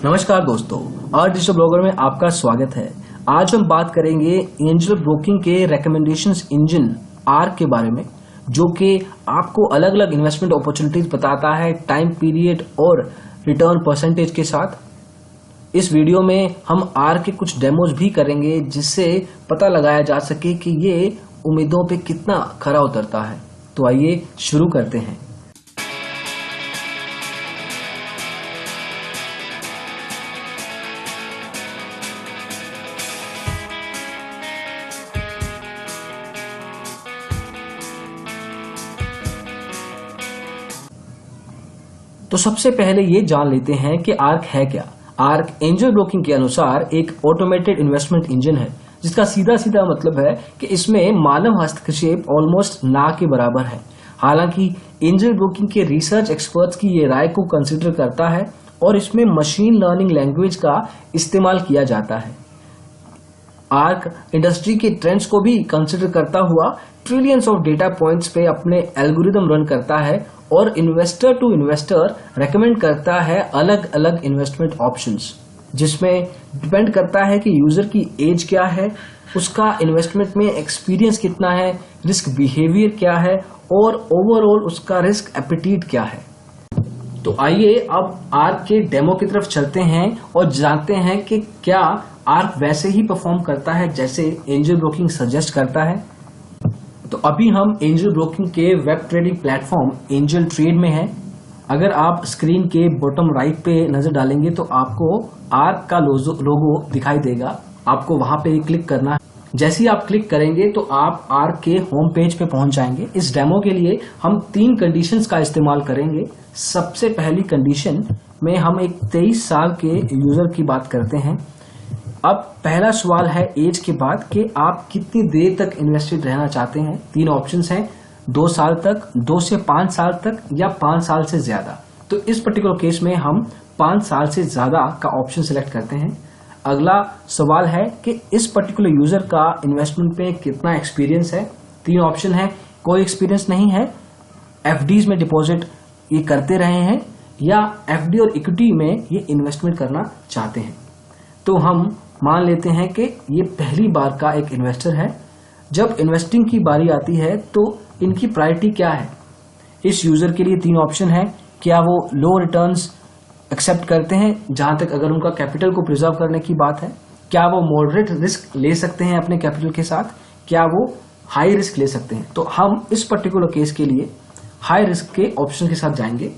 नमस्कार दोस्तों, आज डिजिटल ब्लॉगर में आपका स्वागत है। आज हम बात करेंगे एंजल ब्रोकिंग के रिकमेंडेशंस इंजन आर्क के बारे में, जो कि आपको अलग अलग इन्वेस्टमेंट अपॉर्चुनिटीज बताता है टाइम पीरियड और रिटर्न परसेंटेज के साथ। इस वीडियो में हम आर्क के कुछ डेमोज भी करेंगे, जिससे पता लगाया जा सके कि ये उम्मीदों पे कितना खरा उतरता है। तो आइए शुरू करते हैं। तो सबसे पहले ये जान लेते हैं कि आर्क है क्या। आर्क एंजल ब्रोकिंग के अनुसार एक ऑटोमेटेड इन्वेस्टमेंट इंजन है, जिसका सीधा सीधा मतलब है कि इसमें मानव हस्तक्षेप ऑलमोस्ट ना के बराबर है। हालांकि एंजल ब्रोकिंग के रिसर्च एक्सपर्ट्स की ये राय को कंसिडर करता है और इसमें मशीन लर्निंग लैंग्वेज का इस्तेमाल किया जाता है। आर्क इंडस्ट्री के ट्रेंड्स को भी कंसिडर करता हुआ ट्रिलियंस ऑफ डेटा पॉइंट्स पे अपने एल्गोरिदम रन करता है और इन्वेस्टर टू इन्वेस्टर रेकमेंड करता है अलग अलग इन्वेस्टमेंट ऑप्शंस, जिसमें डिपेंड करता है कि यूजर की एज क्या है, उसका इन्वेस्टमेंट में एक्सपीरियंस कितना है, रिस्क बिहेवियर क्या है और ओवरऑल उसका रिस्क एपेटीट क्या है। तो आइए अब आर्क के डेमो की तरफ चलते हैं और जानते हैं कि क्या आर्क वैसे ही परफॉर्म करता है जैसे एंजल ब्रोकिंग सजेस्ट करता है। तो अभी हम एंजल ब्रोकिंग के web trading platform angel trade में हैं। अगर आप स्क्रीन के बॉटम राइट पे नजर डालेंगे तो आपको आर्क का लोगो दिखाई देगा। आपको वहां पे क्लिक करना है। जैसे ही आप क्लिक करेंगे तो आप आर्क के होम पेज पे पहुंच जाएंगे। इस डेमो के लिए हम 3 कंडीशंस का इस्तेमाल करेंगे। सबसे पहली कंडीशन में हम एक 23 साल के यूजर की बात करते हैं। अब पहला सवाल है एज के बाद कि आप कितनी देर तक इन्वेस्टेड रहना चाहते हैं। 3 ऑप्शंस हैं, 2 साल तक, 2 से 5 साल तक या 5 साल से ज्यादा। तो इस पर्टिकुलर केस में हम 5 साल से ज्यादा का ऑप्शन सिलेक्ट करते हैं। अगला सवाल है कि इस पर्टिकुलर यूजर का इन्वेस्टमेंट पे कितना एक्सपीरियंस है। 3 ऑप्शन है, कोई एक्सपीरियंस नहीं है, एफडीज में डिपॉजिट ये करते रहे हैं या एफडी और इक्विटी में ये इन्वेस्टमेंट करना चाहते हैं। तो हम मान लेते हैं कि ये पहली बार का एक इन्वेस्टर है। जब इन्वेस्टिंग की बारी आती है तो इनकी प्रायोरिटी क्या है। इस यूजर के लिए 3 ऑप्शन है। क्या वो लो रिटर्न्स एक्सेप्ट करते हैं, जहां तक अगर उनका कैपिटल को प्रिजर्व करने की बात है। क्या वो मॉडरेट रिस्क ले सकते हैं अपने कैपिटल के साथ, क्या वो हाई रिस्क ले सकते हैं। तो हम इस पर्टिकुलर केस के लिए हाई रिस्क के ऑप्शन के साथ जाएंगे।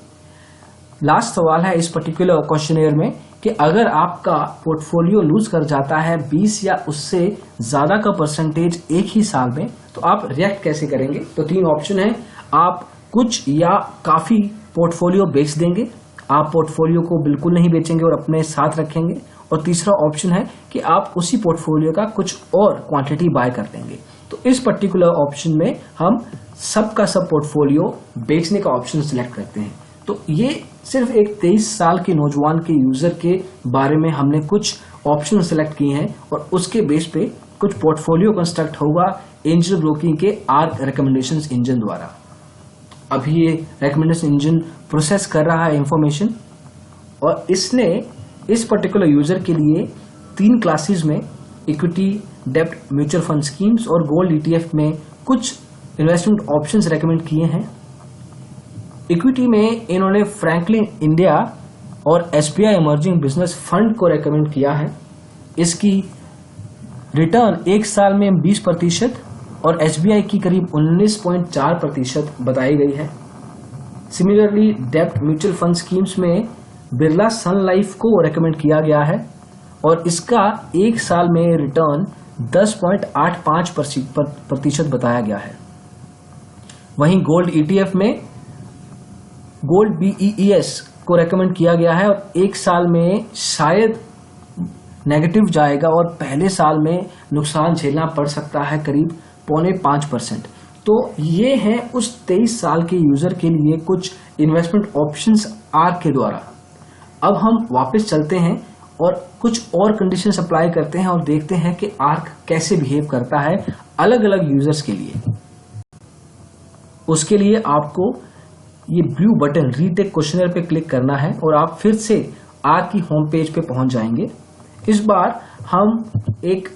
लास्ट सवाल है इस पर्टिकुलर क्वेश्चनेयर में कि अगर आपका पोर्टफोलियो लूज कर जाता है 20 या उससे ज्यादा का परसेंटेज एक ही साल में, तो आप रिएक्ट कैसे करेंगे। तो 3 ऑप्शन है, आप कुछ या काफी पोर्टफोलियो बेच देंगे, आप पोर्टफोलियो को बिल्कुल नहीं बेचेंगे और अपने साथ रखेंगे, और तीसरा ऑप्शन है कि आप उसी पोर्टफोलियो का कुछ और क्वांटिटी बाय कर लेंगे। तो इस पर्टिकुलर ऑप्शन में हम सबका सब पोर्टफोलियो बेचने का ऑप्शन सिलेक्ट करते हैं। तो ये सिर्फ एक 23 साल के नौजवान के यूजर के बारे में हमने कुछ ऑप्शन सिलेक्ट किए हैं और उसके बेस पे कुछ पोर्टफोलियो कंस्ट्रक्ट होगा एंजल ब्रोकिंग के आर्क रिकमेंडेशंस इंजन द्वारा। अभी ये रिकमेंडेशन इंजन प्रोसेस कर रहा है इंफॉर्मेशन, और इसने इस पर्टिकुलर यूजर के लिए 3 क्लासेस में इक्विटी, डेब्ट, म्यूचुअल फंड स्कीम्स और गोल्ड ईटीएफ में कुछ इन्वेस्टमेंट ऑप्शंस रेकमेंड किए हैं। इक्विटी में इन्होंने फ्रैंकलिन इंडिया और एसबीआई इमर्जिंग बिजनेस फंड को रेकमेंड किया है। इसकी रिटर्न 1 साल में 20% और एसबीआई की करीब 19.4% बताई गई है। सिमिलरली डेब्ट म्यूचुअल फंड स्कीम्स में बिरला सन लाइफ को रेकमेंड किया गया है और इसका 1 साल में रिटर्न 10.85% बताया गया है। वहीं गोल्ड ईटीएफ में गोल्ड BEES को रेकमेंड किया गया है और 1 साल में शायद नेगेटिव जाएगा और पहले साल में नुकसान झेलना पड़ सकता है करीब 0.5%। तो ये है उस 23 साल के यूजर के लिए कुछ इन्वेस्टमेंट ऑप्शंस आर्क के द्वारा। अब हम वापस चलते हैं और कुछ और कंडीशंस अप्लाई करते हैं और देखते हैं कि आर्क कैसे बिहेव करता है अलग अलग यूजर्स के लिए। उसके लिए आपको ये ब्लू बटन रीटेक क्वेश्चनर पे क्लिक करना है और आप फिर से आर्क की होम पेज पे पहुंच जाएंगे। इस बार हम एक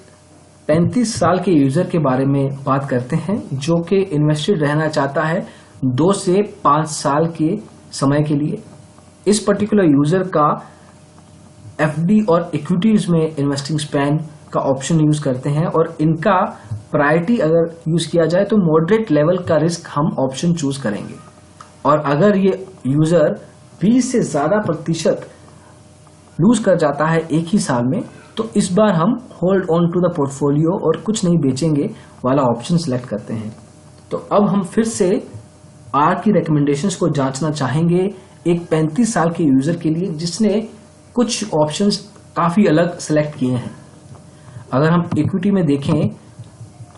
35 साल के यूजर के बारे में बात करते हैं जो कि इन्वेस्टेड रहना चाहता है 2 से 5 साल के समय के लिए। इस पर्टिकुलर यूजर का एफडी और इक्विटीज में इन्वेस्टिंग स्पैन का ऑप्शन यूज करते हैं और इनका प्रायोरिटी अगर यूज किया जाए तो मॉडरेट लेवल का रिस्क हम ऑप्शन चूज करेंगे। और अगर ये यूजर 20 से ज्यादा % लूज कर जाता है एक ही साल में तो इस बार हम hold on to the portfolio और कुछ नहीं बेचेंगे वाला ऑप्शन सिलेक्ट करते हैं। तो अब हम फिर से आर्क की रिकमेंडेशंस को जांचना चाहेंगे एक 35 साल के यूजर के लिए जिसने कुछ ऑप्शंस काफी अलग सेलेक्ट किए हैं। अगर हम इक्विटी में देखें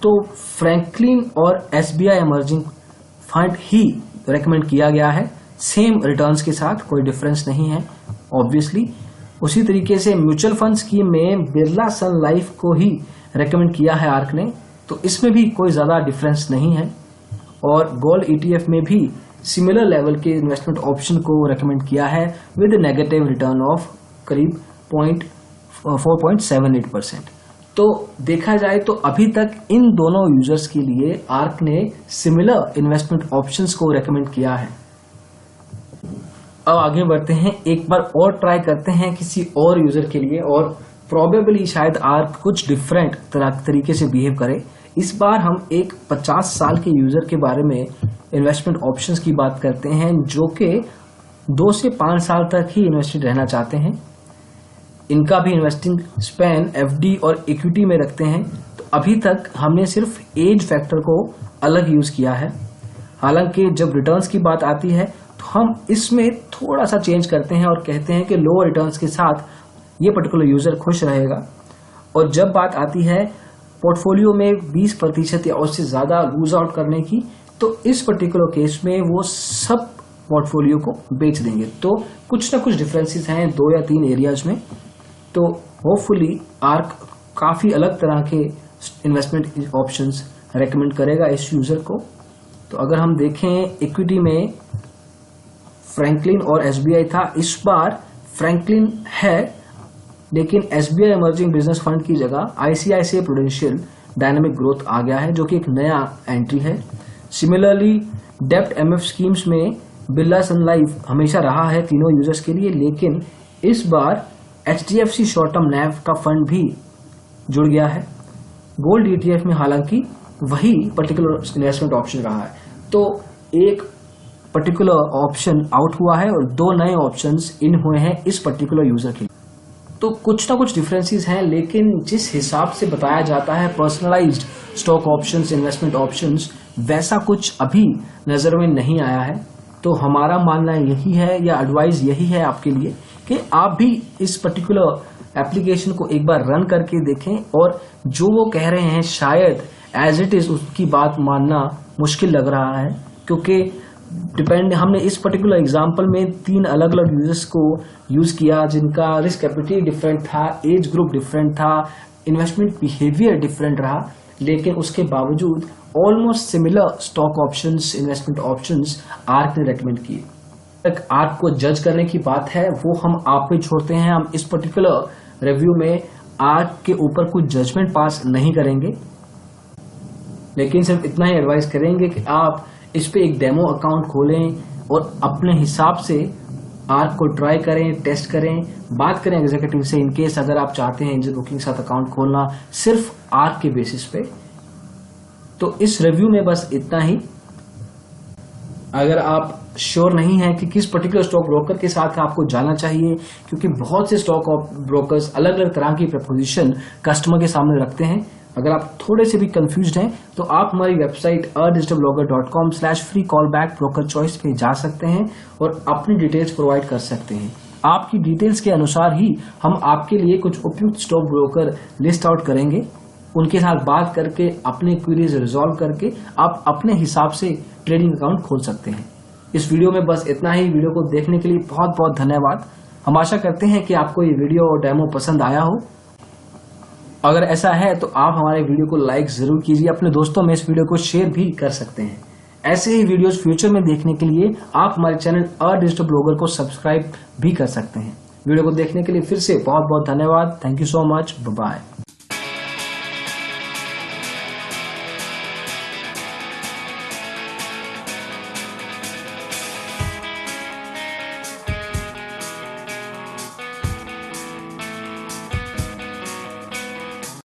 तो फ्रैंकलिन और एसबीआई इमर्जिंग फंड ही रेकमेंड किया गया है, सेम रिटर्न्स के साथ, कोई डिफरेंस नहीं है ऑब्वियसली। उसी तरीके से म्यूचुअल फंड स्कीम में बिरला सन लाइफ को ही रेकमेंड किया है आर्क ने, तो इसमें भी कोई ज्यादा डिफरेंस नहीं है। और गोल्ड ईटीएफ में भी सिमिलर लेवल के इन्वेस्टमेंट ऑप्शन को रेकमेंड किया है विद नेगेटिव रिटर्न ऑफ करीब 4.78%। तो देखा जाए तो अभी तक इन दोनों यूजर्स के लिए आर्क ने सिमिलर इन्वेस्टमेंट ऑप्शंस को रेकमेंड किया है। अब आगे बढ़ते हैं, एक बार और ट्राई करते हैं किसी और यूजर के लिए और प्रोबेबली शायद आर्क कुछ डिफरेंट तरीके से बिहेव करे। इस बार हम एक 50 साल के यूजर के बारे में इन्वेस्टमेंट ऑप्शंस की बात करते हैं जो कि 2 से 5 साल तक ही इन्वेस्टेड रहना चाहते हैं। इनका भी इन्वेस्टिंग स्पैन एफडी और इक्विटी में रखते हैं। तो अभी तक हमने सिर्फ एज फैक्टर को अलग यूज किया है, हालांकि जब रिटर्न्स की बात आती है तो हम इसमें थोड़ा सा चेंज करते हैं और कहते हैं कि लो रिटर्न्स के साथ ये पर्टिकुलर यूजर खुश रहेगा। और जब बात आती है पोर्टफोलियो में 20% या उससे ज्यादा लूज आउट करने की, तो इस पर्टिकुलर केस में वो सब पोर्टफोलियो को बेच देंगे। तो कुछ ना कुछ डिफरेंसेस हैं 2 या 3 एरियाज में। तो होपफुली आर्क काफी अलग तरह के इन्वेस्टमेंट ऑप्शंस रेकमेंड करेगा इस यूजर को। तो अगर हम देखें इक्विटी में फ्रैंकलिन और एसबीआई था, इस बार फ्रैंकलिन है लेकिन एसबीआई इमर्जिंग बिजनेस फंड की जगह आईसीआईसीआई प्रूडेंशियल डायनामिक ग्रोथ आ गया है जो कि एक नया एंट्री है। सिमिलरली डेप्ट एमएफ स्कीम्स में बिरला सन लाइफ हमेशा रहा है तीनों यूजर्स के लिए, लेकिन इस बार एचडीएफसी शॉर्ट टर्म नैव का फंड भी जुड़ गया है। गोल्ड ईटीएफ में हालांकि वही पर्टिकुलर इन्वेस्टमेंट ऑप्शन रहा है। तो एक पर्टिकुलर ऑप्शन आउट हुआ है और 2 नए ऑप्शंस इन हुए हैं इस पर्टिकुलर यूजर के लिए। तो कुछ ना कुछ डिफरेंसेस हैं, लेकिन जिस हिसाब से बताया जाता है personalised stock options, investment options, वैसा कुछ अभी नजर में नहीं आया है। तो हमारा मानना यही है या एडवाइस यही है आपके लिए कि आप भी इस पर्टिकुलर एप्लीकेशन को एक बार रन करके देखें और जो वो कह रहे हैं शायद एज इट इज उसकी बात मानना मुश्किल लग रहा है, क्योंकि हमने इस पर्टिकुलर एग्जांपल में 3 अलग अलग यूजर्स को यूज किया जिनका रिस्क कैपिटल डिफरेंट था, एज ग्रुप डिफरेंट था, इन्वेस्टमेंट बिहेवियर डिफरेंट रहा, लेकिन उसके बावजूद almost similar stock options, investment options arc ने रेकमेंड किए। तक आर्क को जज करने की बात है वो हम आप पे छोड़ते हैं। हम इस पर्टिकुलर रिव्यू में आर्क के ऊपर कुछ जजमेंट पास नहीं करेंगे, लेकिन सिर्फ इतना ही एडवाइस करेंगे कि आप इस पे एक डेमो अकाउंट खोलें और अपने हिसाब से आर्क को ट्राई करें, टेस्ट करें, बात करें एग्जीक्यूटिव से इनकेस अगर आप चाहते हैं एंजल ब्रोकिंग के साथ अकाउंट खोलना सिर्फ आर्क के बेसिस पे। तो इस रिव्यू में बस इतना ही। अगर आप श्योर नहीं है कि किस पर्टिकुलर स्टॉक ब्रोकर के साथ आपको जाना चाहिए, क्योंकि बहुत से स्टॉक ब्रोकर्स अलग अलग तरह की प्रपोजिशन कस्टमर के सामने रखते हैं, अगर आप थोड़े से भी कंफ्यूज्ड हैं तो आप हमारी website digitalblogger.com/free callback broker choice पे जा सकते हैं और अपनी डिटेल्स प्रोवाइड कर सकते हैं। आपकी डिटेल्स के अनुसार ही हम आपके लिए कुछ उपयुक्त स्टॉक ब्रोकर लिस्ट आउट करेंगे। उनके साथ बात करके अपने क्वेरीज रिजॉल्व करके आप अपने हिसाब से ट्रेडिंग अकाउंट खोल सकते हैं। इस वीडियो में बस इतना ही। वीडियो को देखने के लिए बहुत बहुत धन्यवाद। हम आशा करते हैं कि आपको ये वीडियो और डेमो पसंद आया हो। अगर ऐसा है तो आप हमारे वीडियो को लाइक जरूर कीजिए, अपने दोस्तों में इस वीडियो को शेयर भी कर सकते हैं। ऐसे ही वीडियोस फ्यूचर में देखने के लिए आप हमारे चैनल डिजिटल ब्लॉगर को सब्सक्राइब भी कर सकते हैं। वीडियो को देखने के लिए फिर से बहुत बहुत धन्यवाद। Thank you so much. Bye.